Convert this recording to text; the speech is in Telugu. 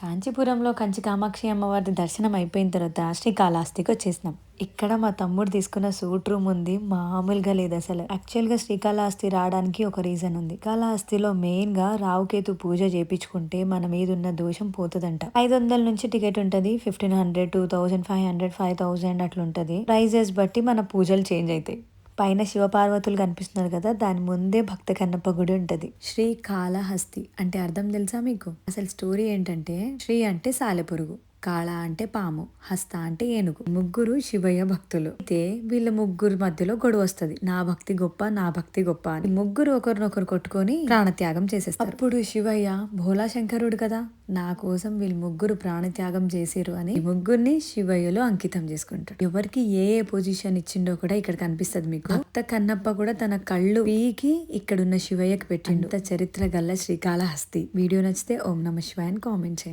కాంచీపురంలో కంచి కామాక్షి అమ్మవారి దర్శనం అయిపోయిన తర్వాత శ్రీకాళహస్తికి వచ్చేసినాం. ఇక్కడ మా తమ్ముడు తీసుకున్న సూట్ రూమ్ ఉంది. మామూలుగా లేదు అసలు. యాక్చువల్‌గా శ్రీకాళహస్తి రావడానికి ఒక రీజన్ ఉంది. కాళహస్తిలో మెయిన్‌గా రావుకేతు పూజ చేపించుకుంటే మన మీద ఉన్న దోషం పోతదంట. 500 నుంచి టికెట్ ఉంటది. 1500, 2500, 5000 అట్లుంటది. ప్రైజెస్ బట్టి మన పూజలు చేంజ్ అయితాయి. పైన శివపార్వతులు కనిపిస్తున్నారు కదా, దాని ముందే భక్త కన్నప్ప గుడి ఉంటది. శ్రీకాళహస్తి అంటే అర్థం తెలుసా మీకు? అసలు స్టోరీ ఏంటంటే, శ్రీ అంటే సాలెపురుగు, కాళ అంటే పాము, హస్త అంటే ఏనుగు. ముగ్గురు శివయ్య భక్తులు. అయితే వీళ్ళ ముగ్గురు మధ్యలో గొడవ వస్తది. నా భక్తి గొప్ప, నా భక్తి గొప్ప అని. ముగ్గురు ఒకరినొకరు కొట్టుకొని ప్రాణత్యాగం చేసేస్తారు. అప్పుడు శివయ్య భోలా శంకరుడు కదా, నా కోసం వీళ్ళు ముగ్గురు ప్రాణత్యాగం చేసిరు అని ఈ ముగ్గురిని శివయ్యలో అంకితం చేసుకుంటాడు. ఎవరికి ఏ ఏ పొజిషన్ ఇచ్చిండో కూడా ఇక్కడ కనిపిస్తుంది మీకు. భక్త కన్నప్ప కూడా తన కళ్ళు పీకి ఇక్కడున్న శివయ్యకి పెట్టిండు. చరిత్ర గల్ల శ్రీకాళహస్తి. వీడియో నచ్చితే ఓం నమ శివాయ అని కామెంట్ చేయండి.